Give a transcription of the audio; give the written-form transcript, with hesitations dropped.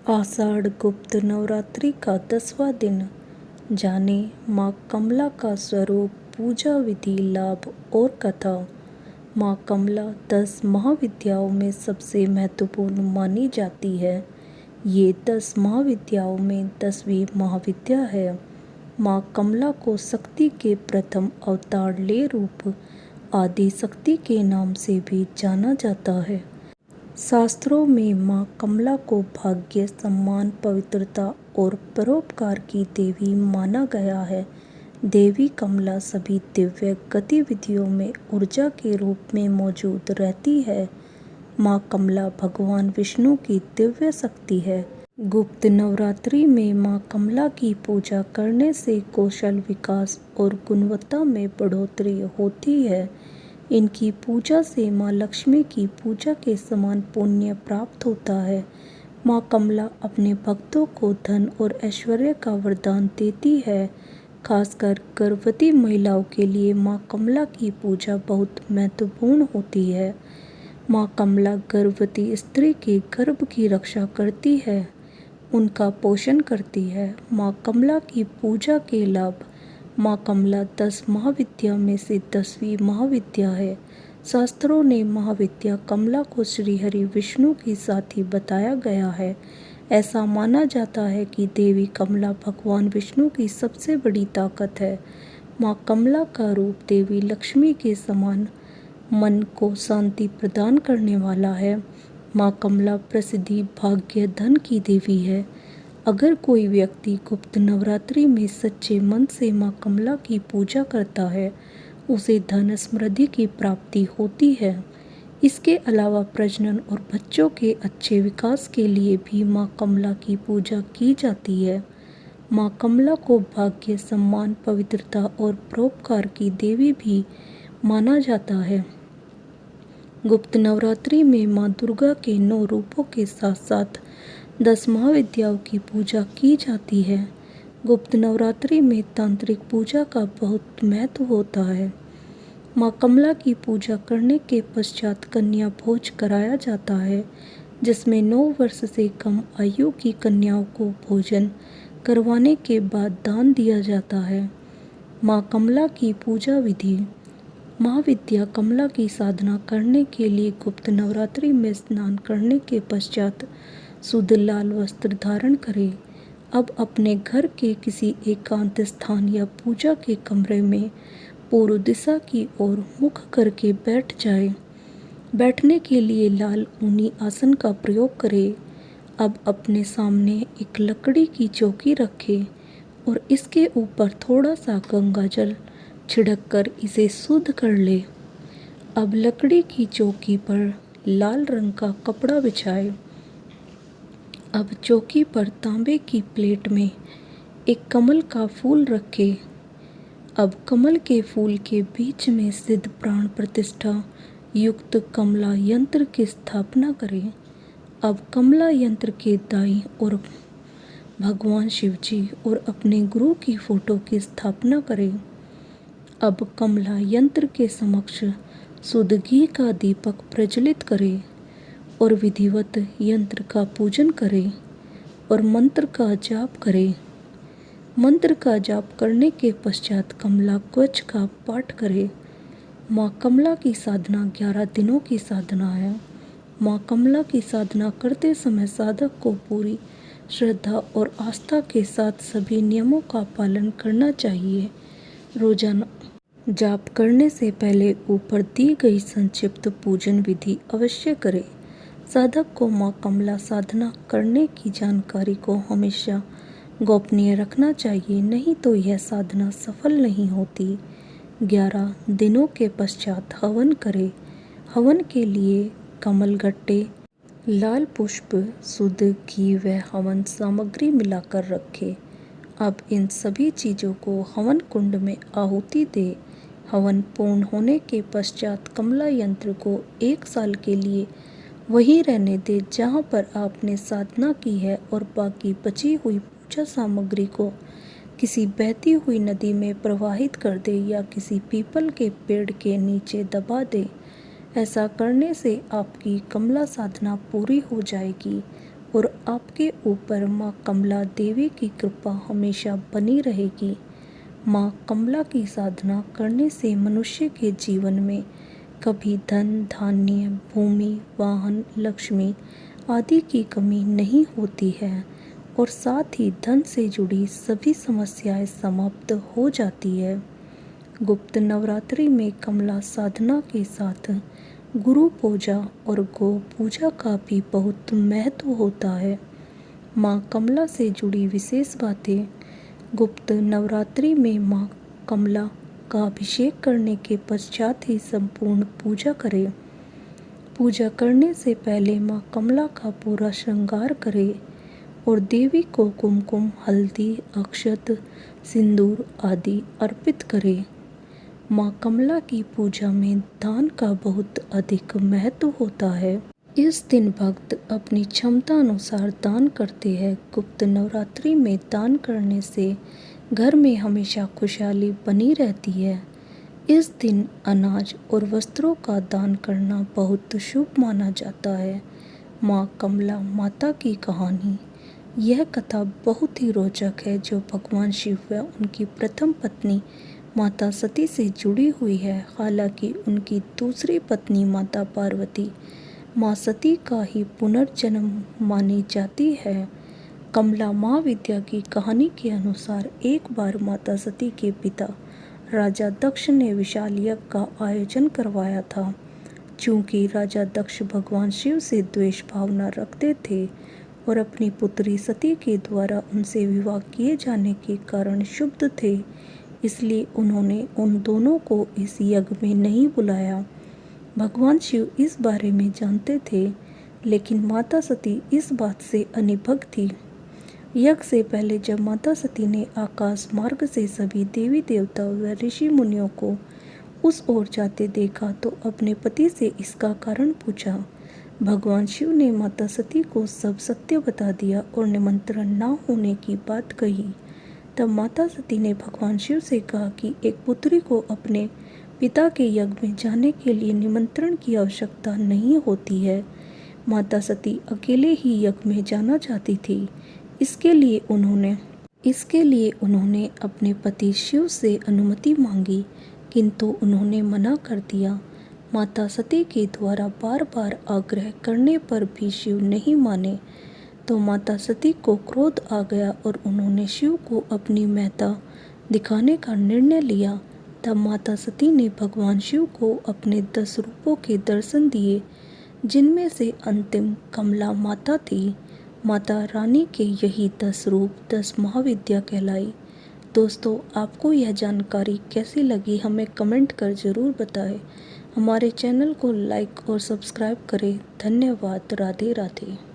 आषाढ़ गुप्त नवरात्रि का 10वां दिन। जाने माँ कमला का स्वरूप, पूजा विधि, लाभ और कथा। माँ कमला 10 महाविद्याओं में सबसे महत्वपूर्ण मानी जाती है। ये 10 महाविद्याओं में 10वीं महाविद्या है। माँ कमला को शक्ति के प्रथम अवतार ले रूप आदि शक्ति के नाम से भी जाना जाता है। शास्त्रों में माँ कमला को भाग्य, सम्मान, पवित्रता और परोपकार की देवी माना गया है। देवी कमला सभी दिव्य गतिविधियों में ऊर्जा के रूप में मौजूद रहती है। माँ कमला भगवान विष्णु की दिव्य शक्ति है। गुप्त नवरात्रि में माँ कमला की पूजा करने से कौशल विकास और गुणवत्ता में बढ़ोतरी होती है। इनकी पूजा से माँ लक्ष्मी की पूजा के समान पुण्य प्राप्त होता है। माँ कमला अपने भक्तों को धन और ऐश्वर्य का वरदान देती है। खासकर गर्भवती महिलाओं के लिए माँ कमला की पूजा बहुत महत्वपूर्ण होती है। माँ कमला गर्भवती स्त्री के गर्भ की रक्षा करती है, उनका पोषण करती है। माँ कमला की पूजा के लाभ। माँ कमला 10 महाविद्या में से 10वीं महाविद्या है। शास्त्रों ने महाविद्या कमला को श्रीहरि विष्णु की साथी बताया गया है। ऐसा माना जाता है कि देवी कमला भगवान विष्णु की सबसे बड़ी ताकत है। माँ कमला का रूप देवी लक्ष्मी के समान मन को शांति प्रदान करने वाला है। माँ कमला प्रसिद्धि, भाग्य, धन की देवी है। अगर कोई व्यक्ति गुप्त नवरात्रि में सच्चे मन से माँ कमला की पूजा करता है, उसे धन समृद्धि की प्राप्ति होती है। इसके अलावा प्रजनन और बच्चों के अच्छे विकास के लिए भी माँ कमला की पूजा की जाती है। माँ कमला को भाग्य, सम्मान, पवित्रता और परोपकार की देवी भी माना जाता है। गुप्त नवरात्रि में माँ दुर्गा के 9 रूपों के साथ साथ 10 महाविद्याओं की पूजा की जाती है। गुप्त नवरात्रि में तांत्रिक पूजा का बहुत महत्व होता है। माँ कमला की पूजा करने के पश्चात कन्या भोज कराया जाता है, जिसमें 9 वर्ष से कम आयु की कन्याओं को भोजन करवाने के बाद दान दिया जाता है। माँ कमला की पूजा विधि। महाविद्या कमला की साधना करने के लिए गुप्त नवरात्रि में स्नान करने के पश्चात शुद्ध लाल वस्त्र धारण करें। अब अपने घर के किसी एकांत स्थान या पूजा के कमरे में पूर्व दिशा की ओर मुख करके बैठ जाएं। बैठने के लिए लाल ऊनी आसन का प्रयोग करें। अब अपने सामने एक लकड़ी की चौकी रखें और इसके ऊपर थोड़ा सा गंगा जल छिड़क कर इसे शुद्ध कर ले। अब लकड़ी की चौकी पर लाल रंग का कपड़ा बिछाएं। अब चौकी पर तांबे की प्लेट में एक कमल का फूल रखें। अब कमल के फूल के बीच में सिद्ध प्राण प्रतिष्ठा युक्त कमला यंत्र की स्थापना करें। अब कमला यंत्र के दाईं ओर भगवान शिवजी और अपने गुरु की फोटो की स्थापना करें। अब कमला यंत्र के समक्ष शुद्ध घी का दीपक प्रज्वलित करें और विधिवत यंत्र का पूजन करें और मंत्र का जाप करें। मंत्र का जाप करने के पश्चात कमला कवच का पाठ करें। माँ कमला की साधना 11 दिनों की साधना है। माँ कमला की साधना करते समय साधक को पूरी श्रद्धा और आस्था के साथ सभी नियमों का पालन करना चाहिए। रोजाना जाप करने से पहले ऊपर दी गई संक्षिप्त पूजन विधि अवश्य करें। साधक को माँ कमला साधना करने की जानकारी को हमेशा गोपनीय रखना चाहिए, नहीं तो यह साधना सफल नहीं होती। 11 दिनों के पश्चात हवन करें। हवन के लिए कमल गट्टे, लाल पुष्प, शुद्ध घी व हवन सामग्री मिलाकर रखें। अब इन सभी चीज़ों को हवन कुंड में आहुति दे। हवन पूर्ण होने के पश्चात कमला यंत्र को 1 साल के लिए वहीं रहने दे जहां पर आपने साधना की है और बाकी बची हुई पूजा सामग्री को किसी बहती हुई नदी में प्रवाहित कर दे या किसी पीपल के पेड़ के नीचे दबा दे। ऐसा करने से आपकी कमला साधना पूरी हो जाएगी और आपके ऊपर माँ कमला देवी की कृपा हमेशा बनी रहेगी। माँ कमला की साधना करने से मनुष्य के जीवन में कभी धन, धान्य, भूमि, वाहन, लक्ष्मी आदि की कमी नहीं होती है और साथ ही धन से जुड़ी सभी समस्याएं समाप्त हो जाती है। गुप्त नवरात्रि में कमला साधना के साथ गुरु पूजा और गौ पूजा का भी बहुत महत्व होता है। माँ कमला से जुड़ी विशेष बातें। गुप्त नवरात्रि में माँ कमला का अभिषेक करने के पश्चात ही संपूर्ण पूजा करें। पूजा करने से पहले माँ कमला का पूरा श्रृंगार करें और देवी को कुमकुम, हल्दी, अक्षत, सिंदूर आदि अर्पित करें। माँ कमला की पूजा में दान का बहुत अधिक महत्व होता है। इस दिन भक्त अपनी क्षमता अनुसार दान करते हैं। गुप्त नवरात्रि में दान करने से घर में हमेशा खुशहाली बनी रहती है। इस दिन अनाज और वस्त्रों का दान करना बहुत शुभ माना जाता है। माँ कमला माता की कहानी। यह कथा बहुत ही रोचक है जो भगवान शिव व उनकी प्रथम पत्नी माता सती से जुड़ी हुई है। हालांकि उनकी दूसरी पत्नी माता पार्वती माँ सती का ही पुनर्जन्म मानी जाती है। कमला माँ विद्या की कहानी के अनुसार एक बार माता सती के पिता राजा दक्ष ने विशाल यज्ञ का आयोजन करवाया था। चूँकि राजा दक्ष भगवान शिव से द्वेष भावना रखते थे और अपनी पुत्री सती के द्वारा उनसे विवाह किए जाने के कारण क्षुब्ध थे, इसलिए उन्होंने उन दोनों को इस यज्ञ में नहीं बुलाया। भगवान शिव इस बारे में जानते थे, लेकिन माता सती इस बात से अनिभग थी। यज्ञ से पहले जब माता सती ने आकाश मार्ग से सभी देवी देवता व ऋषि मुनियों को उस ओर जाते देखा तो अपने पति से इसका कारण पूछा। भगवान शिव ने माता सती को सब सत्य बता दिया और निमंत्रण न होने की बात कही। तब माता सती ने भगवान शिव से कहा कि एक पुत्री को अपने पिता के यज्ञ में जाने के लिए निमंत्रण की आवश्यकता नहीं होती है। माता सती अकेले ही यज्ञ में जाना चाहती थी। इसके लिए उन्होंने अपने पति शिव से अनुमति मांगी, किंतु उन्होंने मना कर दिया। माता सती के द्वारा बार बार आग्रह करने पर भी शिव नहीं माने तो माता सती को क्रोध आ गया और उन्होंने शिव को अपनी महत्ता दिखाने का निर्णय लिया। तब माता सती ने भगवान शिव को अपने 10 रूपों के दर्शन दिए, जिनमें से अंतिम कमला माता थी। माता रानी के यही 10 रूप 10 महाविद्या कहलाई। दोस्तों, आपको यह जानकारी कैसी लगी हमें कमेंट कर ज़रूर बताएं। हमारे चैनल को लाइक और सब्सक्राइब करें। धन्यवाद। राधे राधे।